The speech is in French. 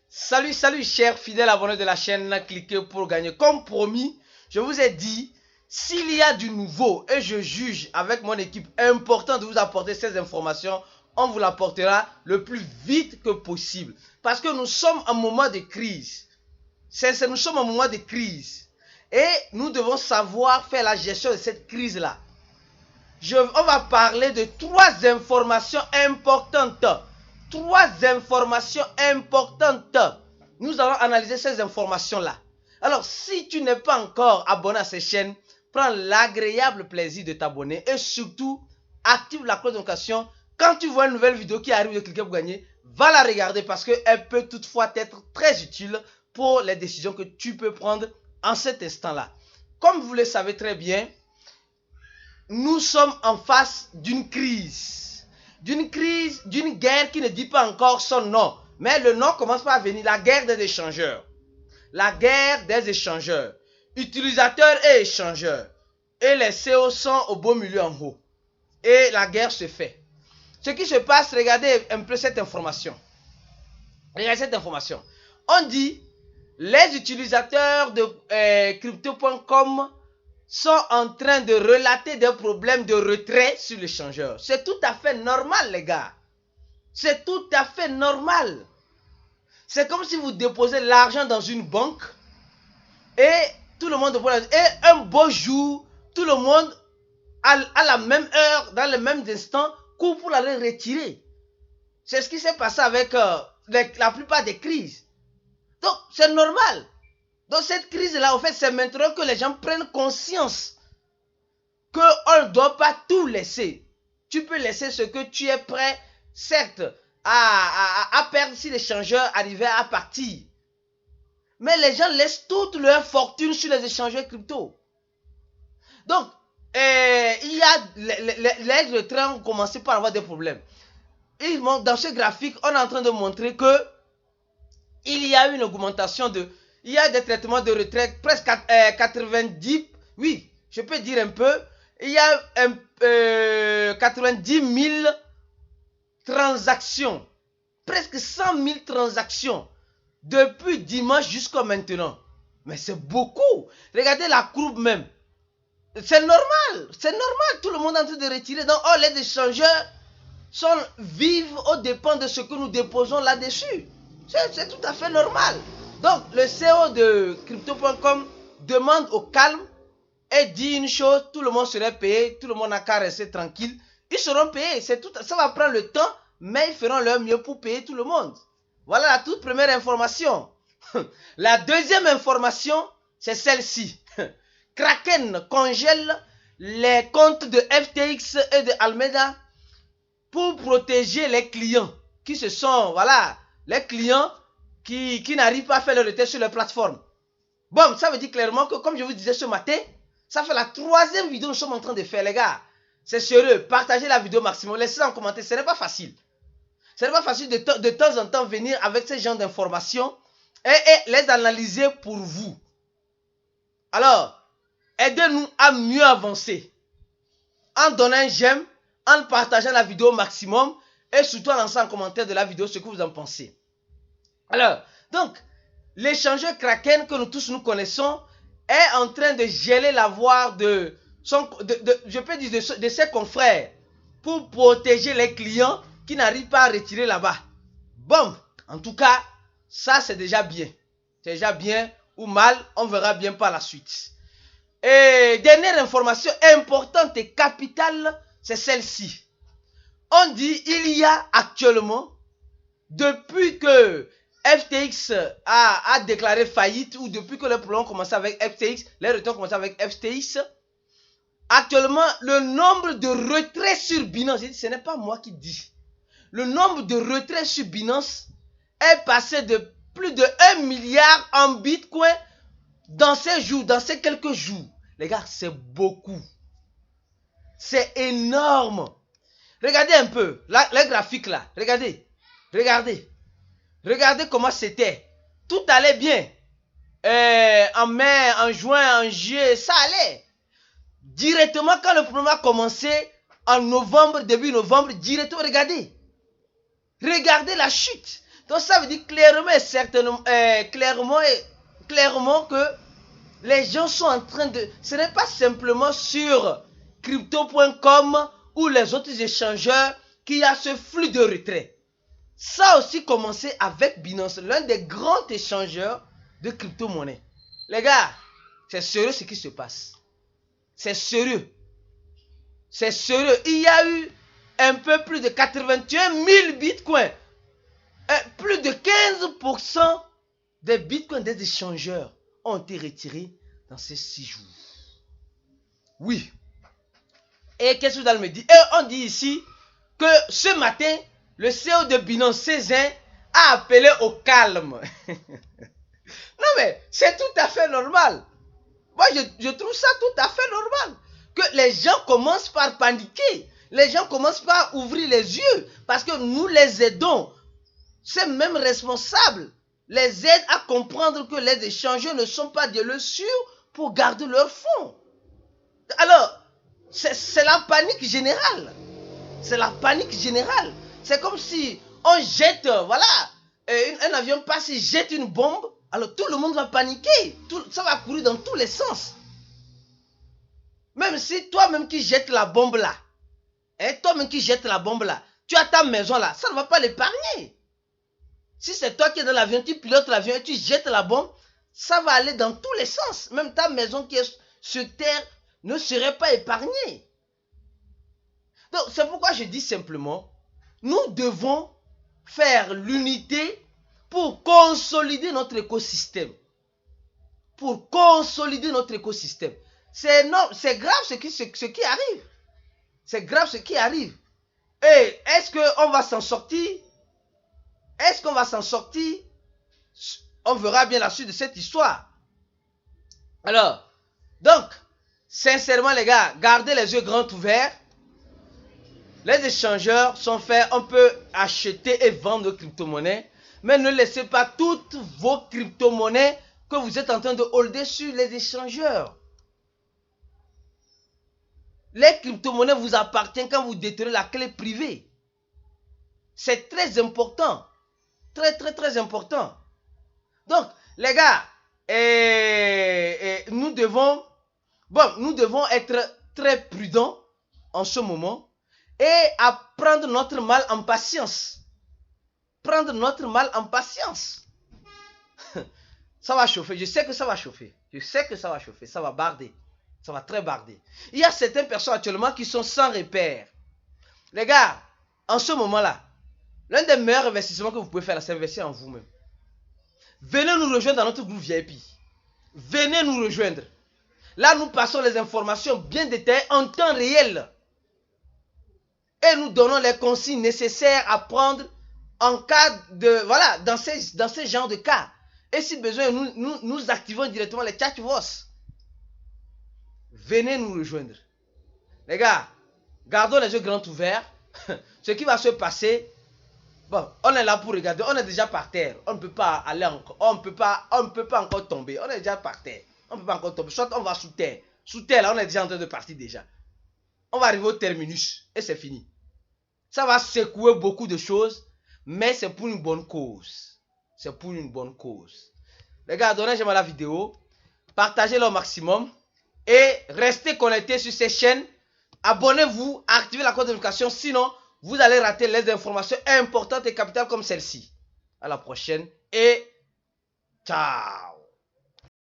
Salut chers fidèles abonnés de la chaîne, cliquez pour gagner. Comme promis, je vous ai dit, s'il y a du nouveau et je juge avec mon équipe important de vous apporter ces informations, on vous l'apportera le plus vite que possible. Parce que nous sommes en moment de crise. Nous sommes en moment de crise. Et nous devons savoir faire la gestion de cette crise-là. On va parler de 3 informations importantes. 3 informations importantes. Nous allons analyser ces informations-là. Alors, si tu n'es pas encore abonné à cette chaîne, prends l'agréable plaisir de t'abonner et surtout, active la cloche de notification. Quand tu vois une nouvelle vidéo qui arrive de cliquer pour gagner, va la regarder parce qu'elle peut toutefois être très utile pour les décisions que tu peux prendre en cet instant-là. Comme vous le savez très bien, nous sommes en face d'une crise, d'une guerre qui ne dit pas encore son nom. Mais le nom commence par venir, la guerre des échangeurs. La guerre des échangeurs. Utilisateurs et échangeurs. Et les CO sont au beau milieu en haut. Et la guerre se fait. Ce qui se passe, regardez un peu cette information. Regardez cette information. On dit, les utilisateurs de crypto.com sont en train de relater des problèmes de retrait sur l'échangeur. C'est tout à fait normal, les gars. C'est tout à fait normal. C'est comme si vous déposez l'argent dans une banque et tout le monde et un beau jour, tout le monde à la même heure, dans le même instant, court pour aller retirer. C'est ce qui s'est passé avec la plupart des crises. Donc, c'est normal. Donc, cette crise-là, en fait, c'est maintenant que les gens prennent conscience qu'on ne doit pas tout laisser. Tu peux laisser ce que tu es prêt, certes, à perdre si l'échangeur arrivait à partir. Mais les gens laissent toute leur fortune sur les échangeurs crypto. Donc, il y a les retraits ont commencé par avoir des problèmes. Dans ce graphique, on est en train de montrer que il y a une augmentation il y a des traitements de retraite presque 90, oui, je peux dire un peu. Il y a 90 000 transactions, presque 100 000 transactions depuis dimanche jusqu'à maintenant. Mais c'est beaucoup. Regardez la courbe même. C'est normal, tout le monde est en train de retirer. Donc, les échangeurs vivent aux dépens de ce que nous déposons là-dessus. C'est tout à fait normal. Donc, le CEO de crypto.com demande au calme et dit une chose, tout le monde serait payé, tout le monde n'a qu'à rester tranquille. Ils seront payés, ça va prendre le temps, mais ils feront leur mieux pour payer tout le monde. Voilà la toute première information. La deuxième information, c'est celle-ci. Kraken congèle les comptes de FTX et de Alameda pour protéger les clients qui les clients qui n'arrivent pas à faire le retrait sur leur plateforme. Bon, ça veut dire clairement que, comme je vous disais ce matin, ça fait la 3e vidéo que nous sommes en train de faire, les gars. C'est sérieux, partagez la vidéo maximum, laissez-la en commentaire, ce n'est pas facile. Ce n'est pas facile de temps en temps venir avec ce genre d'informations et les analyser pour vous. Alors, aidez-nous à mieux avancer en donnant un j'aime, en partageant la vidéo maximum et surtout en lançant en commentaire de la vidéo ce que vous en pensez. Alors, donc, l'échangeur Kraken que nous tous nous connaissons est en train de geler l'avoir de ses confrères pour protéger les clients qui n'arrivent pas à retirer là-bas. Bon, en tout cas, ça c'est déjà bien. C'est déjà bien ou mal, on verra bien par la suite. Et dernière information importante et capitale, c'est celle-ci. On dit il y a actuellement, depuis que FTX a déclaré faillite ou depuis que les problèmes ont commencé avec FTX, les retraits ont commencé avec FTX, actuellement le nombre de retraits sur Binance, ce n'est pas moi qui dis, le nombre de retraits sur Binance est passé de plus de 1 milliard en Bitcoin dans ces quelques jours. Les gars, c'est beaucoup. C'est énorme. Regardez un peu, les graphiques là, regardez. Regardez comment c'était. Tout allait bien. En mai, en juin, en juillet, ça allait. Directement, quand le problème a commencé, en novembre, début novembre, directement, regardez. Regardez la chute. Donc ça veut dire clairement et certainement, clairement que les gens sont en train de... Ce n'est pas simplement sur crypto.com ou les autres échangeurs qu'il y a ce flux de retrait. Ça a aussi commencé avec Binance, l'un des grands échangeurs de crypto-monnaie. Les gars, c'est sérieux ce qui se passe. C'est sérieux. C'est sérieux. Il y a eu un peu plus de 81 000 bitcoins. Plus de 15% des bitcoins des échangeurs ont été retirés dans ces 6 jours. Oui. Et qu'est-ce que vous allez me dire? Et on dit ici que ce matin, le CEO de Binance, Cézanne, a appelé au calme. Non mais, c'est tout à fait normal. Moi, je trouve ça tout à fait normal. Que les gens commencent par paniquer. Les gens commencent par ouvrir les yeux. Parce que nous les aidons. Ces mêmes responsables les aident à comprendre que les échangeurs ne sont pas des lieux sûrs pour garder leurs fonds. Alors, c'est la panique générale. C'est la panique générale. C'est comme si on jette, voilà, un avion passe, il jette une bombe. Alors tout le monde va paniquer. Ça va courir dans tous les sens. Même si toi-même qui jettes la bombe là, toi-même qui jettes la bombe là, tu as ta maison là, ça ne va pas l'épargner. Si c'est toi qui es dans l'avion, tu pilotes l'avion et tu jettes la bombe, ça va aller dans tous les sens. Même ta maison qui est sur terre ne serait pas épargnée. Donc c'est pourquoi je dis simplement, nous devons faire l'unité pour consolider notre écosystème. Pour consolider notre écosystème. C'est grave ce qui arrive. C'est grave ce qui arrive. Et est-ce qu'on va s'en sortir? Est-ce qu'on va s'en sortir? On verra bien la suite de cette histoire. Alors, donc, sincèrement les gars, gardez les yeux grands ouverts. Les échangeurs sont faits, on peut acheter et vendre nos crypto-monnaies. Mais ne laissez pas toutes vos crypto-monnaies que vous êtes en train de holder sur les échangeurs. Les crypto-monnaies vous appartiennent quand vous détenez la clé privée. C'est très important. Très, très, très important. Donc, les gars, nous devons être très prudents en ce moment et apprendre notre mal en patience. Prendre notre mal en patience. Ça va chauffer. Je sais que ça va chauffer. Je sais que ça va chauffer. Ça va barder. Ça va très barder. Il y a certaines personnes actuellement qui sont sans repère. Les gars, en ce moment-là, l'un des meilleurs investissements que vous pouvez faire, c'est investir en vous-même. Venez nous rejoindre dans notre groupe VIP. Venez nous rejoindre. Là, nous passons les informations bien détaillées en temps réel. Et nous donnons les consignes nécessaires à prendre en cas de... Voilà, dans ces genres de cas. Et si besoin, nous activons directement les chatbots. Venez nous rejoindre. Les gars, gardons les yeux grands ouverts. Ce qui va se passer... Bon, on est là pour regarder. On est déjà par terre. On ne peut pas aller encore. On ne peut pas encore tomber. On est déjà par terre. On ne peut pas encore tomber. Soit on va sous terre. Sous terre, là, on est déjà en train de partir déjà. On va arriver au terminus. Et c'est fini. Ça va secouer beaucoup de choses. Mais c'est pour une bonne cause. C'est pour une bonne cause. Les gars, donnez j'aime à la vidéo. Partagez-la au maximum. Et restez connectés sur ces chaînes. Abonnez-vous. Activez la cloche de notification. Sinon, vous allez rater les informations importantes et capitales comme celle-ci. À la prochaine et ciao.